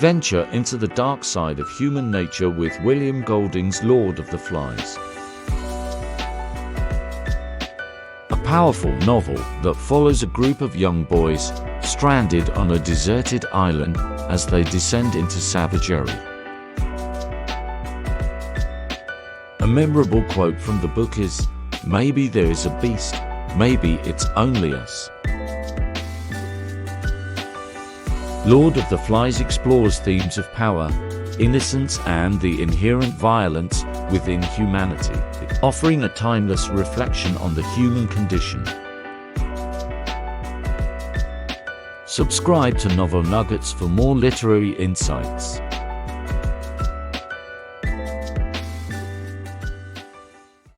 Venture into the dark side of human nature with William Golding's Lord of the Flies. A powerful novel that follows a group of young boys stranded on a deserted island as they descend into savagery. A memorable quote from the book is, "Maybe there is a beast, maybe it's only us." Lord of the Flies explores themes of power, innocence, and the inherent violence within humanity, offering a timeless reflection on the human condition. Subscribe to Novel Nuggets for more literary insights.